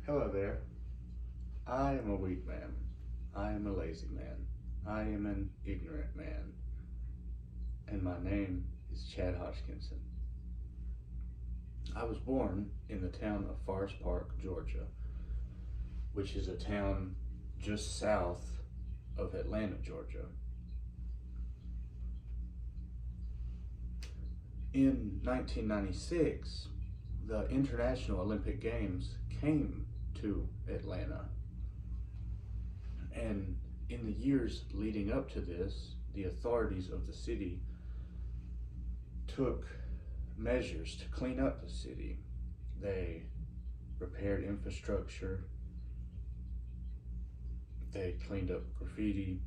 Hello there. I am a weak man. I am a lazy man. I am an ignorant man. And my name is Chad Hodgkinson. I was born in the town of Forest Park, Georgia, which is a town just south of Atlanta, Georgia. In 1996, the International Olympic Games came to Atlanta. And in the years leading up to this, the authorities of the city took measures to clean up the city. They repaired infrastructure, they cleaned up graffiti,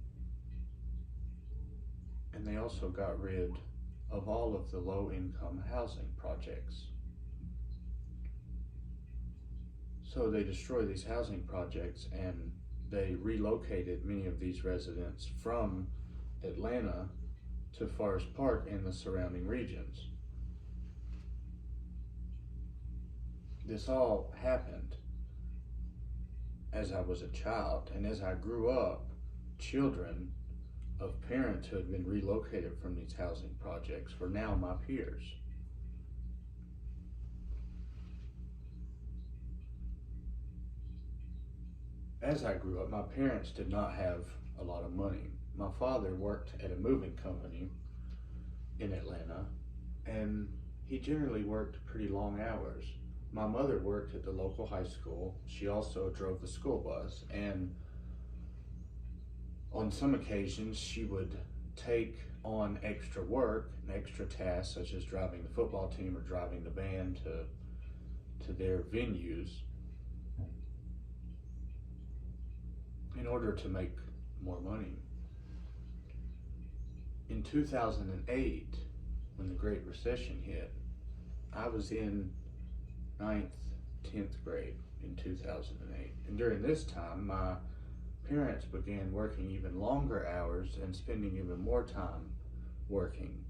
and they also got rid of all of the low-income housing projects. So they destroyed these housing projects and they relocated many of these residents from Atlanta to Forest Park and the surrounding regions. This all happened as I was a child, and as I grew up, children of parents who had been relocated from these housing projects were now my peers. As I grew up, my parents did not have a lot of money. My father worked at a moving company in Atlanta, and he generally worked pretty long hours. My mother worked at the local high school. She also drove the school bus, and on some occasions she would take on extra work and extra tasks, such as driving the football team or driving the band to their venues, in order to make more money. In 2008, when the Great Recession hit, I was in 9th, 10th grade in 2008. And during this time, my parents began working even longer hours and spending even more time working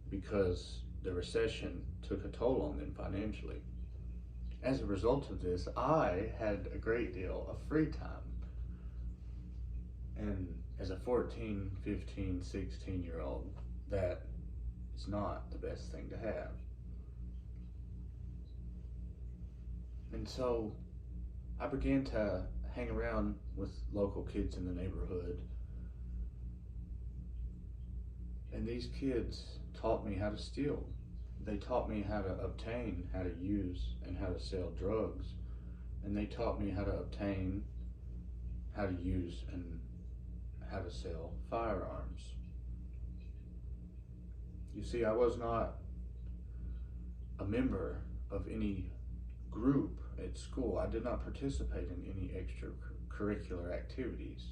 because the recession took a toll on them financially. As a result of this, I had a great deal of free time. And as a 14, 15, 16-year-old, that is not the best thing to have. And so I began to hang around with local kids in the neighborhood. And these kids taught me how to steal. They taught me how to obtain, how to use, and how to sell drugs. And they taught me how to obtain, how to use, and how to sell firearms. You see, I was not a member of any group at school. I did not participate in any extracurricular activities.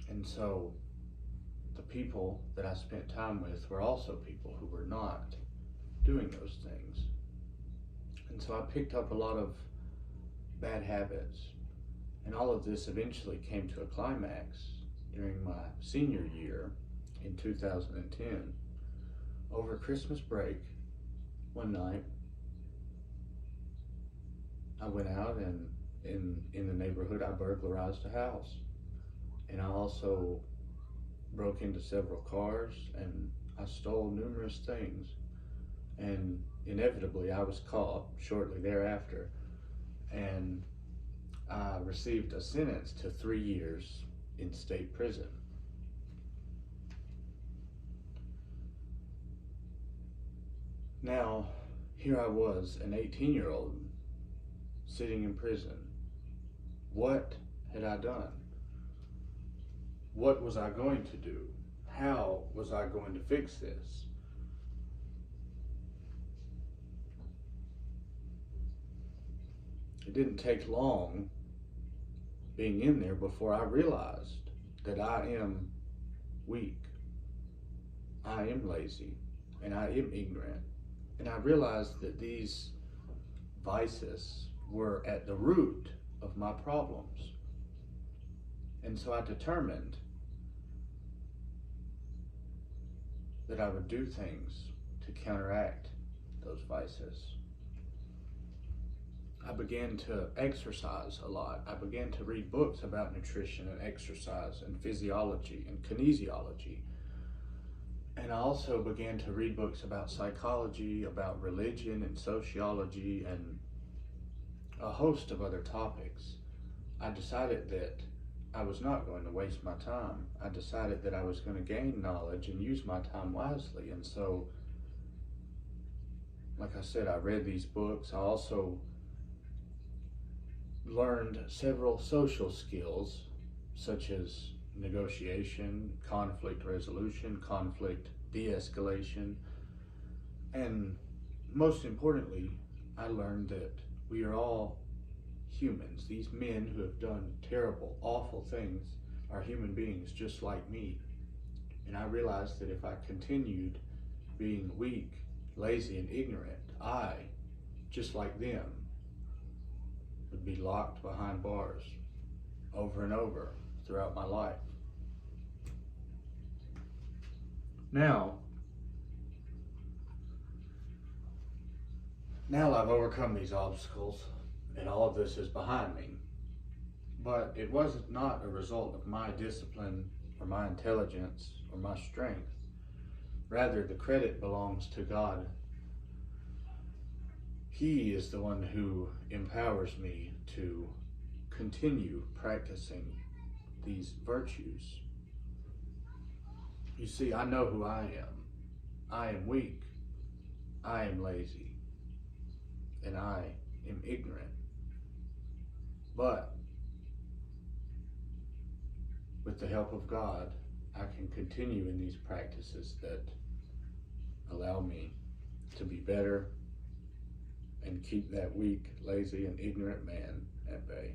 And so the people that I spent time with were also people who were not doing those things. And so I picked up a lot of bad habits. And all of this eventually came to a climax during my senior year in 2010. Over Christmas break, one night, I went out and in the neighborhood, I burglarized a house. And I also broke into several cars and I stole numerous things. And inevitably, I was caught shortly thereafter. And I received a sentence to 3 years in state prison. Now, here I was, an 18-year-old, sitting in prison. What had I done? What was I going to do? How was I going to fix this? It didn't take long being in there before I realized that I am weak, I am lazy, and I am ignorant. And I realized that these vices were at the root of my problems. And so I determined that I would do things to counteract those vices. I began to exercise a lot. I began to read books about nutrition and exercise and physiology and kinesiology. And I also began to read books about psychology, about religion and sociology, and a host of other topics. I decided that I was not going to waste my time. I decided that I was going to gain knowledge and use my time wisely. And so, like I said, I read these books. I also learned several social skills, such as negotiation, conflict resolution, conflict de-escalation, and most importantly, I learned that we are all humans. These men who have done terrible, awful things are human beings just like me. And I realized that if I continued being weak, lazy, and ignorant, I, just like them, would be locked behind bars over and over throughout my life. Now I've overcome these obstacles and all of this is behind me. But it was not a result of my discipline or my intelligence or my strength. Rather, the credit belongs to God. He is the one who empowers me to continue practicing these virtues. You see, I know who I am. I am weak. I am lazy. And I am ignorant. But with the help of God, I can continue in these practices that allow me to be better and keep that weak, lazy, and ignorant man at bay.